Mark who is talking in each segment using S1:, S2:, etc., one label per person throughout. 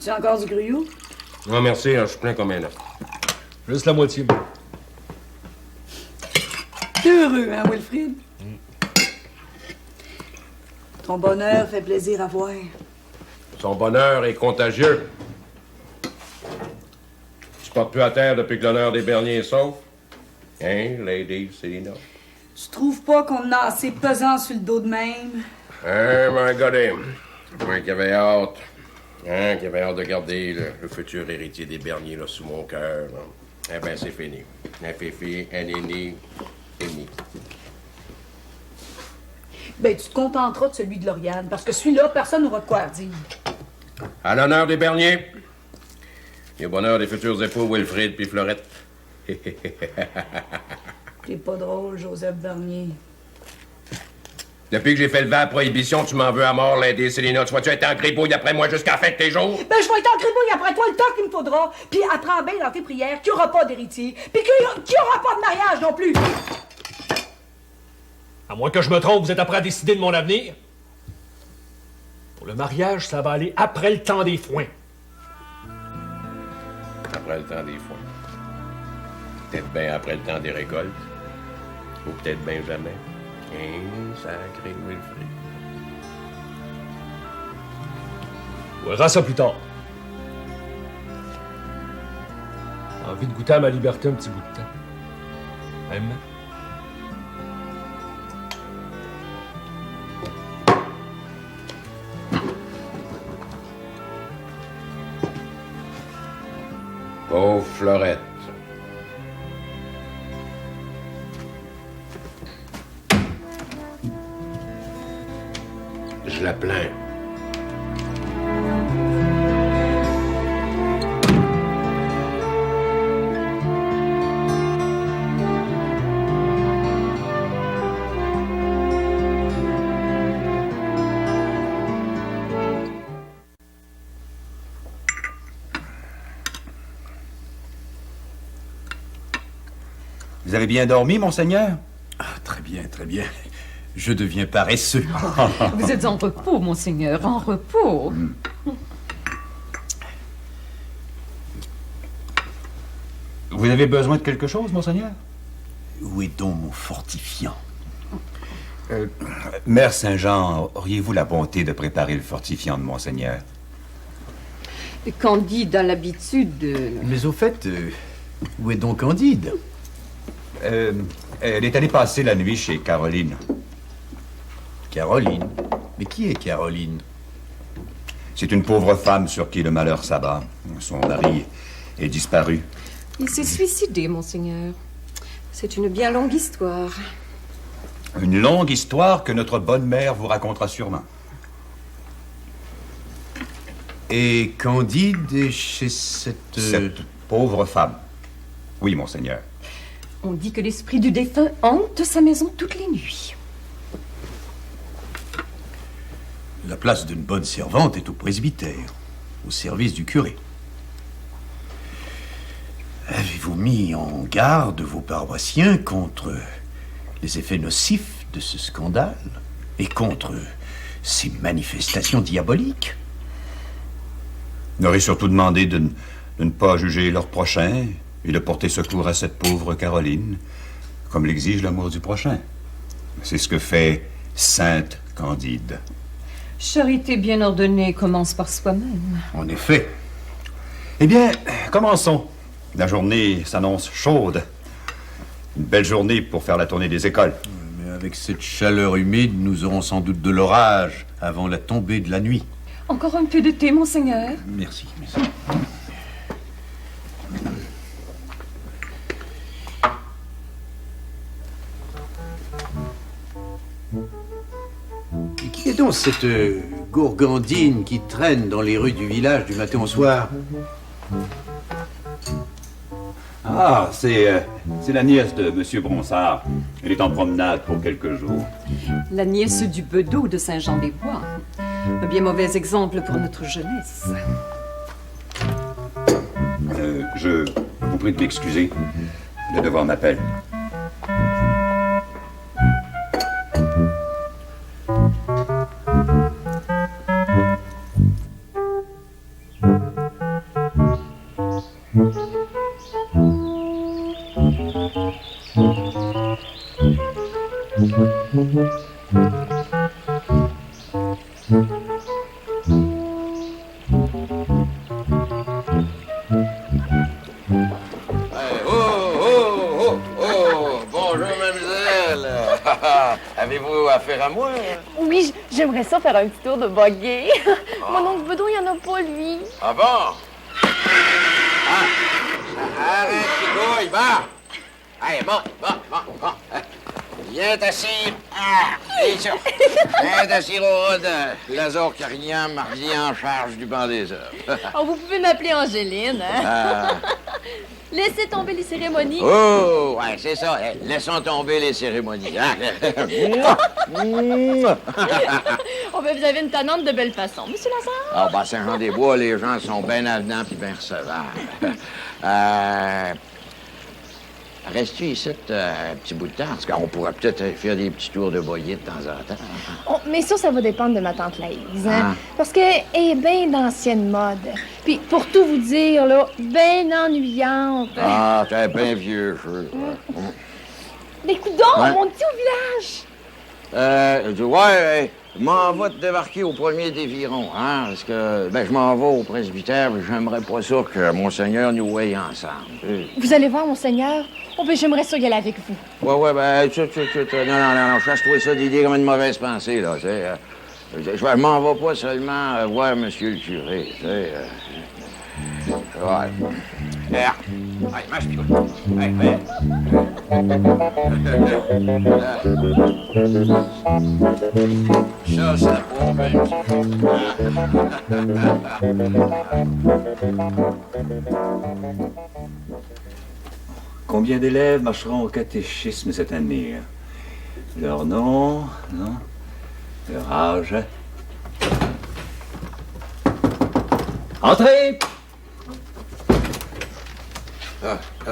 S1: Tu as encore du gruyot?
S2: Non, merci, je suis plein comme un œuf.
S3: Juste la moitié, moi.
S1: T'es heureux, hein, Wilfrid? Ton bonheur fait plaisir à voir.
S2: Son bonheur est contagieux. Tu portes plus à terre depuis que l'honneur des Berniers est sauf? Hein, Lady Célina?
S1: Tu trouves pas qu'on a assez pesant sur le dos de même?
S2: Hein, my God, moi qui avais hâte. Hein, qui avait hâte de garder le futur héritier des Berniers là, sous mon cœur. Là. Eh ben, c'est fini. Un fifi, un néni, fini.
S1: Ben, tu te contenteras de celui de Lauriane, parce que celui-là, personne n'aura de quoi à dire.
S2: À l'honneur des Berniers. Et au bonheur des futurs époux Wilfrid puis Fleurette.
S1: T'es pas drôle, Joseph Bernier.
S2: Depuis que j'ai fait lever la prohibition, tu m'en veux à mort, Lady Célina. Tu vas-tu être en gribouille après moi jusqu'à la fin de tes jours?
S1: Ben, je vais être en gribouille après toi le temps qu'il me faudra. Puis apprends bien dans tes prières qu'il n'y aura pas d'héritier. Puis qu'il n'y aura pas de mariage non plus.
S3: À moins que je me trompe, vous êtes prêt à décider de mon avenir? Pour le mariage, ça va aller après le temps des foins.
S2: Après le temps des foins. Peut-être bien après le temps des récoltes. Ou peut-être bien jamais. Sacré Wilfrid.
S3: On verra ça plus tard. Envie de goûter à ma liberté un petit bout de temps. Même.
S2: Pauvre Fleurette. Je la plains.
S4: Vous avez bien dormi, monseigneur?
S5: Ah, très bien, très bien. Je deviens paresseux.
S6: Vous êtes en repos, monseigneur, en repos.
S4: Vous avez besoin de quelque chose, monseigneur?
S5: Où est donc mon fortifiant?
S4: Mère Saint-Jean, auriez-vous la bonté de préparer le fortifiant de monseigneur?
S6: Candide a l'habitude de...
S5: Mais au fait, où est donc Candide?
S4: Elle est allée passer la nuit chez Caroline.
S5: Caroline? Mais qui est Caroline?
S4: C'est une pauvre femme sur qui le malheur s'abat. Son mari est disparu.
S6: Il s'est suicidé, monseigneur. C'est une bien longue histoire.
S4: Une longue histoire que notre bonne mère vous racontera sûrement.
S5: Et Candide est chez
S4: Cette pauvre femme. Oui, monseigneur.
S6: On dit que l'esprit du défunt hante sa maison toutes les nuits.
S5: La place d'une bonne servante est au presbytère, au service du curé. Avez-vous mis en garde vos paroissiens contre les effets nocifs de ce scandale et contre ces manifestations diaboliques?
S4: J'aurais surtout demandé de ne pas juger leur prochain et de porter secours à cette pauvre Caroline, comme l'exige l'amour du prochain. C'est ce que fait Sainte Candide.
S6: Charité bien ordonnée commence par soi-même.
S5: En effet.
S4: Eh bien, commençons. La journée s'annonce chaude. Une belle journée pour faire la tournée des écoles.
S5: Mais avec cette chaleur humide, nous aurons sans doute de l'orage avant la tombée de la nuit.
S6: Encore un peu de thé, monseigneur?
S5: Merci, merci. Et qui est donc cette gourgandine qui traîne dans les rues du village du matin au soir?
S4: Ah, c'est la nièce de Monsieur Bronsard. Elle est en promenade pour quelques jours.
S6: La nièce du bedeau de Saint-Jean-des-Bois. Un bien mauvais exemple pour notre jeunesse.
S4: Je vous prie de m'excuser. Le devoir m'appelle.
S2: Bonjour, mademoiselle. Avez-vous affaire à moi?
S7: Oui, j'aimerais ça faire un petit tour de buggy. Mon oncle Bedeau, il n'y en a pas, lui.
S2: Ah bon? Arrête, Kigouille, va! Allez, bon. Viens t'assis. Et ça. Viens t'assis au haut de Lazare Carignan, mardi en charge du banc des œuvres.
S7: Oh, vous pouvez m'appeler Angéline, hein? Laissez tomber les cérémonies.
S2: Oh, ouais, c'est ça. Laissons tomber les cérémonies. Hein?
S7: Oh, ben, vous avez une tannante de belle façon, Monsieur Lazare.
S2: Ah, ben, Saint-Jean-des-Bois, les gens sont bien avenants puis bien recevables. Restes-tu ici un petit bout de temps? Parce qu'on pourrait peut-être faire des petits tours de boyer de temps en temps.
S7: Oh, mais ça va dépendre de ma tante Laïse, hein? Parce qu'elle est bien d'ancienne mode. Puis, pour tout vous dire, là, bien ennuyante.
S2: Ah, t'es bien vieux jeu.
S7: Mais coudoncs,
S2: Ouais.
S7: mon petit au village!
S2: Je m'en vais te débarquer au premier d'Éviron, hein? Parce que, je m'en vais au presbytère, mais j'aimerais pas ça que Monseigneur nous voie ensemble.
S7: Vous allez voir, Monseigneur? Oh, ben, j'aimerais ça y aller avec vous.
S2: Ouais, non, chasse-toi ça d'idée comme une mauvaise pensée, là, tu sais. Je m'en vais pas seulement voir Monsieur le curé, tu sais. Ouais. Allez, marche-toi. Allez. Ça, ça prouve un petit
S4: Combien d'élèves marcheront au catéchisme cette année? Leur nom, non? Leur âge? Entrez!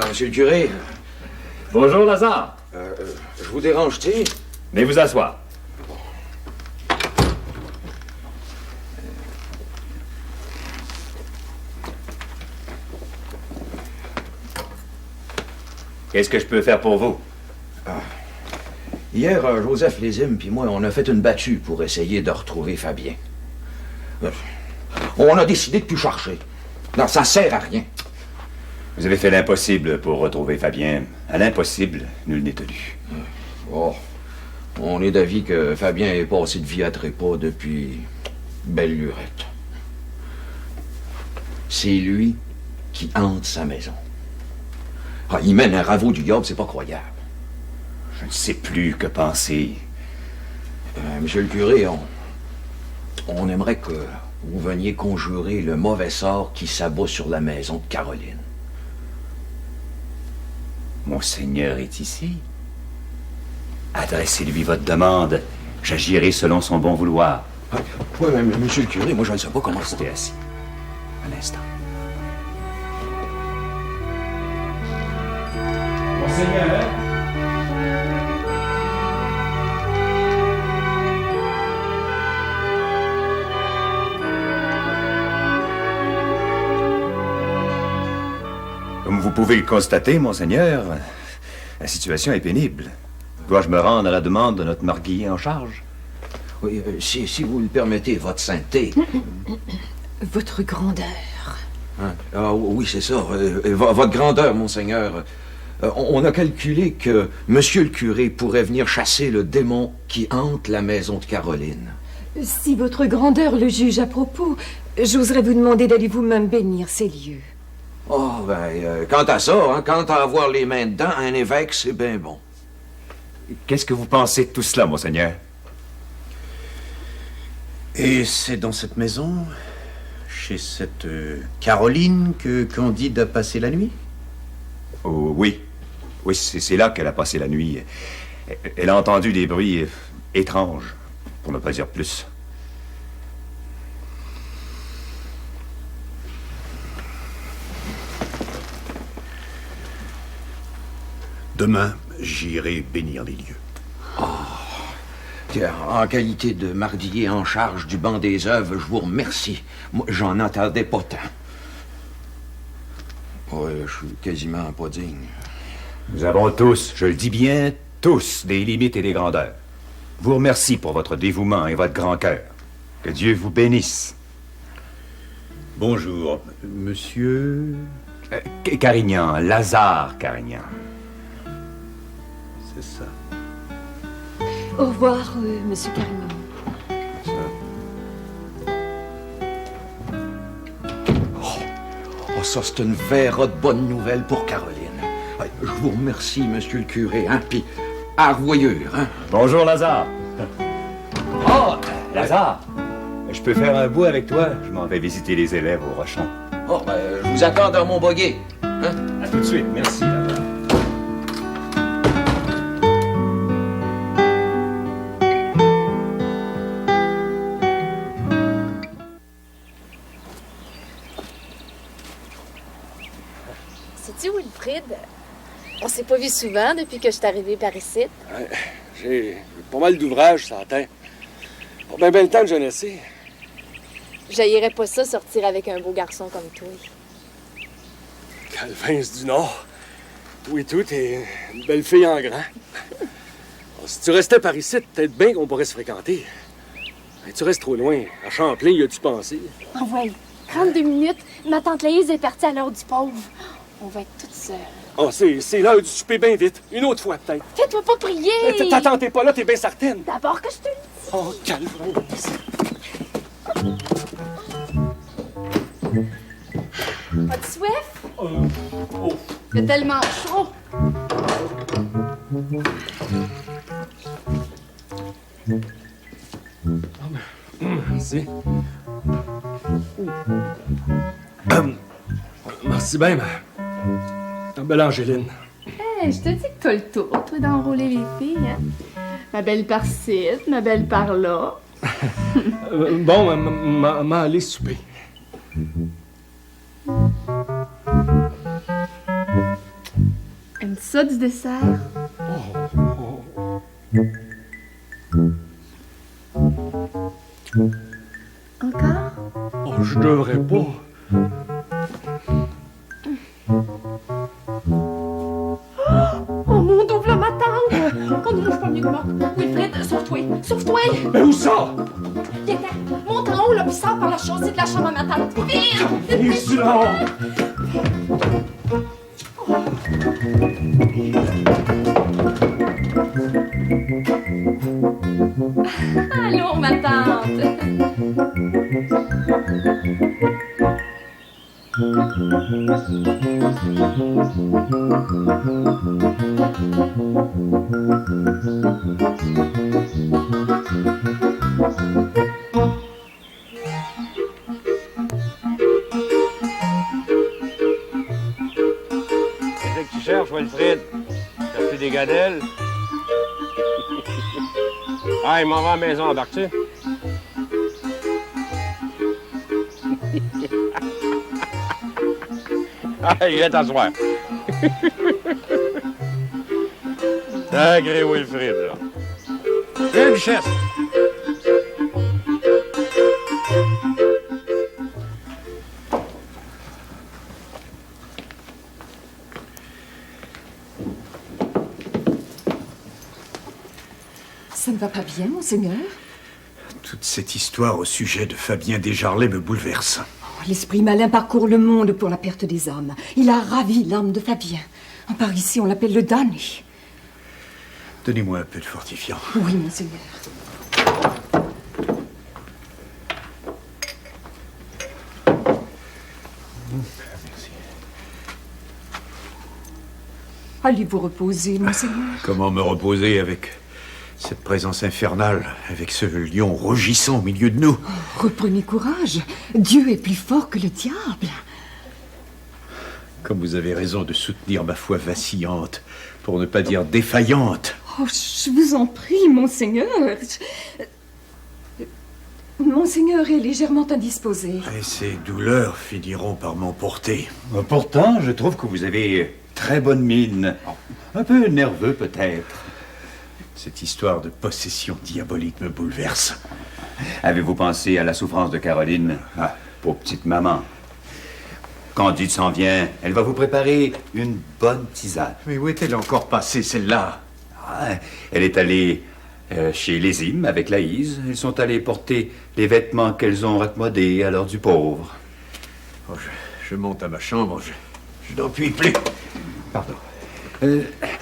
S5: Monsieur le curé,
S4: Bonjour, Lazare.
S5: je vous dérange-tu?
S4: Mais vous asseoir. Qu'est-ce que je peux faire pour vous?
S5: Hier, Joseph Lézime puis moi, on a fait une battue pour essayer de retrouver Fabien. On a décidé de plus chercher. Non, ça sert à rien.
S4: Vous avez fait l'impossible pour retrouver Fabien. À l'impossible, nul n'est tenu.
S5: Oh, on est d'avis que Fabien est passé de vie à trépas depuis belle lurette. C'est lui qui hante sa maison. Ah, il mène un raveau du diable, c'est pas croyable.
S4: Je ne sais plus que penser.
S5: Monsieur le curé, on aimerait que vous veniez conjurer le mauvais sort qui s'abat sur la maison de Caroline.
S4: Monseigneur est ici. Adressez-lui votre demande. J'agirai selon son bon vouloir.
S5: Oui, mais monsieur le curé, moi je ne sais pas comment
S4: Restez assis. Un instant. Monseigneur. Comme vous pouvez le constater, Monseigneur, la situation est pénible. Dois-je me rendre à la demande de notre marguillier en charge?
S5: Oui, si vous le permettez, votre sainteté.
S6: Votre grandeur.
S5: Hein? Ah oui, c'est ça. Votre grandeur, monseigneur. On a calculé que monsieur le curé pourrait venir chasser le démon qui hante la maison de Caroline.
S6: Si votre grandeur le juge à propos, j'oserais vous demander d'aller vous-même bénir ces lieux.
S5: Oh, quant à ça, hein, quant à avoir les mains dedans, un évêque, c'est bien bon.
S4: Qu'est-ce que vous pensez de tout cela, Monseigneur?
S5: Et c'est dans cette maison, chez cette Caroline, que Candide a passé la nuit?
S4: Oh, oui. Oui, c'est là qu'elle a passé la nuit. Elle a entendu des bruits étranges, pour ne pas dire plus.
S5: Demain, j'irai bénir les lieux. En qualité de mardier en charge du banc des œuvres, je vous remercie. Moi, j'en entendais pas tant. Ouais, je suis quasiment pas digne.
S4: Nous avons tous, je le dis bien, tous, des limites et des grandeurs. Vous remercie pour votre dévouement et votre grand cœur. Que Dieu vous bénisse.
S5: Bonjour, monsieur...
S4: Carignan, Lazare Carignan.
S5: C'est ça.
S6: Au revoir, monsieur Carignan.
S8: Oh, ça, c'est une verre de bonne nouvelle pour Caroline. Ouais, je vous remercie, monsieur le curé, hein, puis à revoyure, hein.
S4: Bonjour, Lazare. Oh, Lazare, je peux faire un bout avec toi? Je m'en vais visiter les élèves au Rochon.
S8: Oh, ben, je vous attends dans mon buggy, hein.
S4: À tout de suite, merci, Lazare.
S9: Sais-tu, Wilfrid, on s'est pas vu souvent depuis que je suis arrivée par ici.
S3: Ouais, j'ai pas mal d'ouvrages, ça atteint. Pas bien le temps de jeunesse.
S9: J'haïrais pas ça sortir avec un beau garçon comme toi.
S3: Calvins du Nord. Oui, tout, t'es une belle fille en grand. Oh, si tu restais par ici, peut-être bien qu'on pourrait se fréquenter. Mais tu restes trop loin. À Champlain, y as-tu pensé?
S10: Ah ouais, 32 minutes. Ma tante Laïse est partie à l'heure du pauvre. On va être toutes seules.
S3: Oh, c'est l'heure du souper bien vite. Une autre fois, peut-être.
S10: Fais-toi pas prier!
S3: T'attends, t'es pas là, t'es bien certaine.
S10: D'abord que je te le dise.
S3: Oh, Calvins.
S10: As-tu soif? Il fait tellement chaud.
S3: Merci. Merci bien, ma belle Angéline.
S10: Hey, je te dis que t'as le tour, toi, d'enrôler les filles, hein? Ma belle par-ci, ma belle par-là.
S3: Bon, m'en aller souper.
S10: Aimes-tu ça du dessert? Encore?
S3: Oh, je devrais pas.
S10: Oh mon Dieu, là, ma tante! Oh non, je suis pas mieux que moi. Wilfrid, sauve-toi! Sauve-toi!
S3: Mais où ça?
S10: Viens, monte en haut, là, puis sors par la chaussée de la chambre à ma tante. Vite!
S3: Viens là!
S10: Allons, ma tante!
S2: Qu'est-ce que tu cherches, Wilfrid? Chercher des gadelles? Ah, il m'en va à la maison, embarques-tu? Ah, il est t'asseoir. Sacré Wilfrid, là. Viens, Duchesse.
S6: Ça ne va pas bien, monseigneur?
S5: Toute cette histoire au sujet de Fabien Desjarlais me bouleverse.
S6: L'esprit malin parcourt le monde pour la perte des âmes. Il a ravi l'âme de Fabien. Par ici, on l'appelle le damné.
S5: Donnez-moi un peu de fortifiant.
S6: Oui, monseigneur.
S5: Merci.
S6: Allez vous reposer, monseigneur.
S5: Comment me reposer avec cette présence infernale, avec ce lion rugissant au milieu de nous?
S6: Reprenez courage. Dieu est plus fort que le diable.
S5: Comme vous avez raison de soutenir ma foi vacillante, pour ne pas dire défaillante.
S6: Oh, je vous en prie, monseigneur. Monseigneur est légèrement indisposé.
S5: Et ces douleurs finiront par m'emporter.
S4: Pourtant, je trouve que vous avez très bonne mine. Un peu nerveux, peut-être.
S5: Cette histoire de possession diabolique me bouleverse.
S4: Avez-vous pensé à la souffrance de Caroline? Pour petite maman. Candide s'en vient. Elle va vous préparer une bonne tisane.
S5: Mais où est-elle encore passée, celle-là?
S4: Ah, elle est allée chez les Imes avec Laïse. Ils sont allés porter les vêtements qu'elles ont raccommodés à l'heure du pauvre.
S5: Oh, je monte à ma chambre, je n'en puis plus.
S4: Pardon.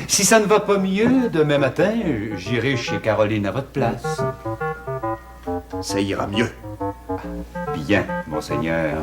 S4: Si ça ne va pas mieux, demain matin, j'irai chez Caroline à votre place.
S5: Ça ira mieux.
S4: Bien, monseigneur.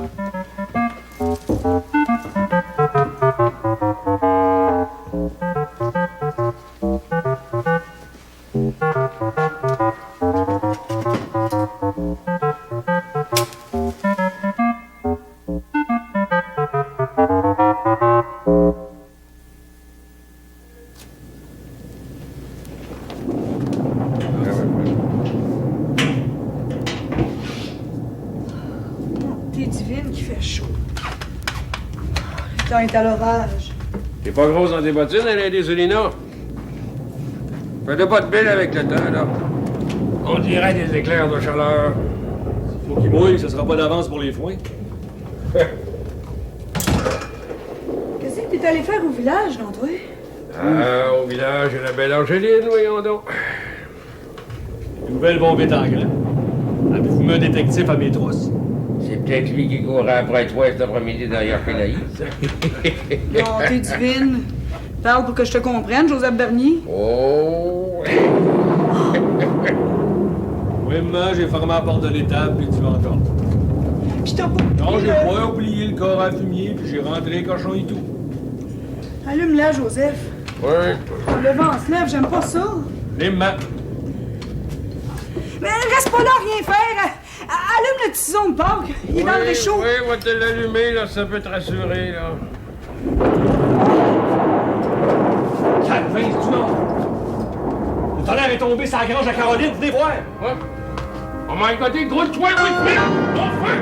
S1: Est à l'orage.
S2: T'es pas grosse dans tes bottines, Alain Desolina? Fais-le pas de bille avec le temps, là. On dirait des éclairs de chaleur.
S3: Faut qu'il mouille, ça sera pas d'avance pour les foins.
S1: Qu'est-ce que t'es allé faire au village, non, toi?
S2: Ah, au village, la belle Angéline, voyons donc.
S3: Les nouvelles vont vite en grain. Avez-vous mis un détective à mes trousses?
S2: C'est peut-être lui qui courait après toi cet après-midi derrière Pélaïs.
S1: Non, t'es divine. Parle pour que je te comprenne, Joseph Bernier.
S2: Oh!
S3: Oui, maman, j'ai fermé la porte de l'étable, puis tu vas encore.
S1: Pis t'as pas...
S3: Non, j'ai pas oublié le corps à fumier, puis j'ai rentré les cochons et tout.
S1: Allume-la, Joseph.
S2: Oui.
S1: Le vent se lève, j'aime pas ça.
S3: Les mains.
S1: Mais reste pas là, rien faire. Allume le tison de Pâques. Il est dans le réchaud.
S2: Oui, on va te l'allumer, là, ça peut te rassurer, là.
S3: Calvin, du nom! Le tonnerre est tombé sur la grange à Caroline, venez voir!
S2: Ouais. Oh my God, gros de toi, oui, vite! Enfin!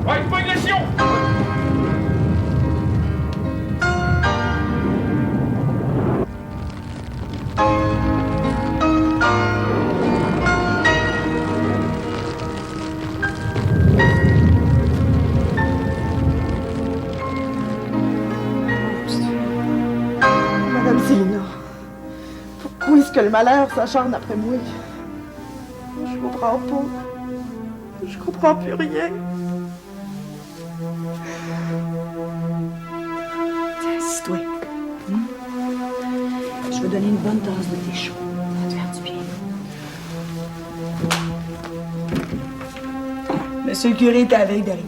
S2: Ouais, pas agression!
S1: Madame Célina, pourquoi est-ce que le malheur s'acharne après moi? Je comprends pas. Je comprends plus rien. Tiens, assis-toi. Je vais donner une bonne tasse de thé chaud. Ça va te faire du bien. Monsieur le curé est avec derrière.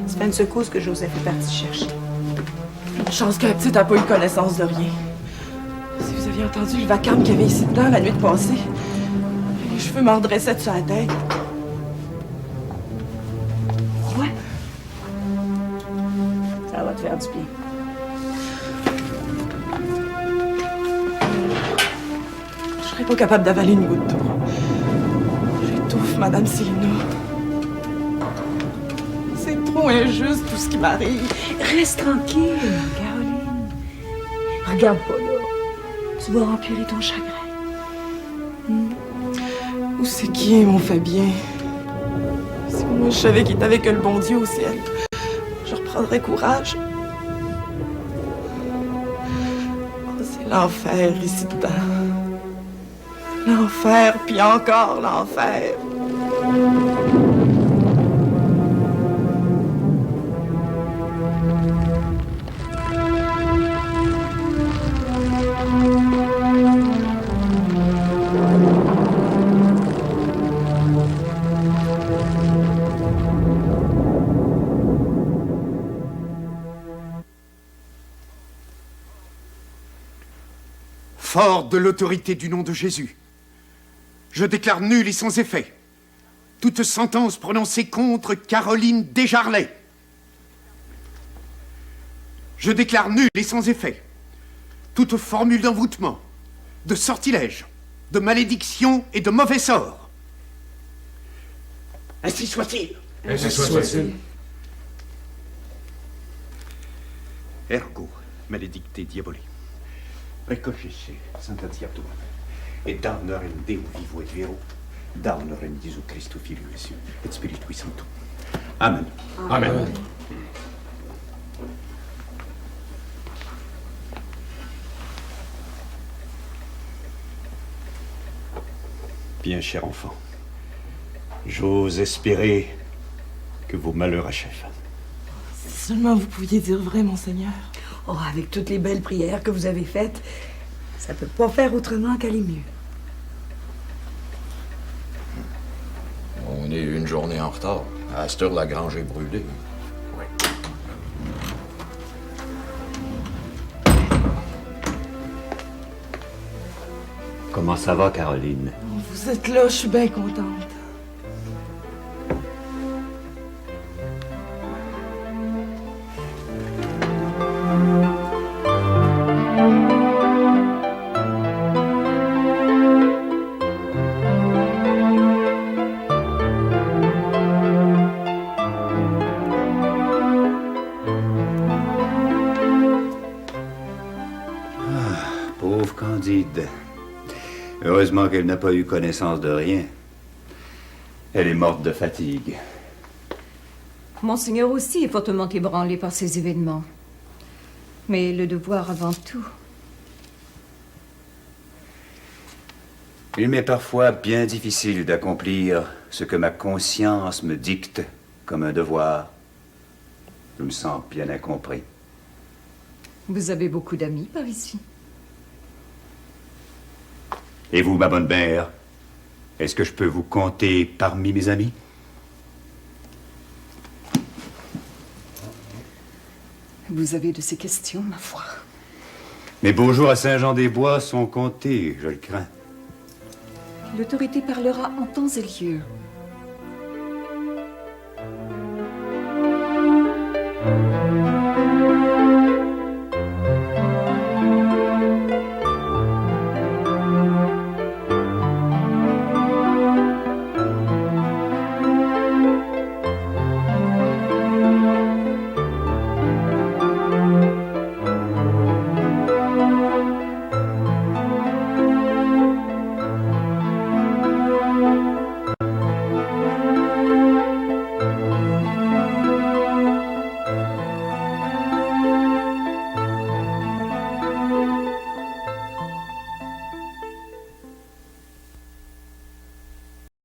S1: Ça fait une secousse que Joseph est parti chercher.
S11: Une chance que la petite n'a pas eu connaissance de rien. Si vous aviez entendu le vacarme qu'il y avait ici dedans la nuit de passée, les cheveux m'en redressaient sur la tête.
S1: Ouais. Ça va te faire du bien.
S11: Je serais pas capable d'avaler une goutte d'eau. J'étouffe, Madame Célina. C'est trop injuste tout ce qui m'arrive.
S1: Reste tranquille, Caroline. Regarde pas là. Tu vas empirer ton chagrin.
S11: Où c'est qui m'ont fait bien? Si moi je savais qu'il était avec le bon Dieu au ciel, je reprendrais courage. Oh, c'est l'enfer ici dedans. L'enfer, puis encore l'enfer.
S5: Fort de l'autorité du nom de Jésus, je déclare nul et sans effet toute sentence prononcée contre Caroline Desjarlais. Je déclare nul et sans effet toute formule d'envoûtement, de sortilège, de malédiction et de mauvais sort. Ainsi soit-il.
S2: Ainsi soit-il.
S5: Ergo, maledicte diaboli. Recogesse, Santa Diablo, et damnare in Deo vivo et vero, damnare in Gesù Christo Filio et Spiritu Sancto.
S4: Amen.
S3: Amen.
S5: Bien, cher enfant. J'ose espérer que vos malheurs achèvent.
S11: Si seulement vous pouviez dire vrai, monseigneur.
S12: Oh, avec toutes les belles prières que vous avez faites, ça peut pas faire autrement qu'aller mieux.
S8: On est une journée en retard. À cette heure, la grange est brûlée.
S5: Comment ça va, Caroline?
S11: Vous êtes là, je suis bien contente.
S4: Pauvre Candide. Heureusement qu'elle n'a pas eu connaissance de rien. Elle est morte de fatigue.
S6: Monseigneur aussi est fortement ébranlé par ces événements. Mais le devoir avant tout.
S4: Il m'est parfois bien difficile d'accomplir ce que ma conscience me dicte comme un devoir. Je me sens bien incompris.
S6: Vous avez beaucoup d'amis par ici.
S4: Et vous, ma bonne mère, est-ce que je peux vous compter parmi mes amis?
S6: Vous avez de ces questions, ma foi.
S4: Mes beaux jours à Saint-Jean-des-Bois sont comptés, je le crains.
S6: L'autorité parlera en temps et lieu.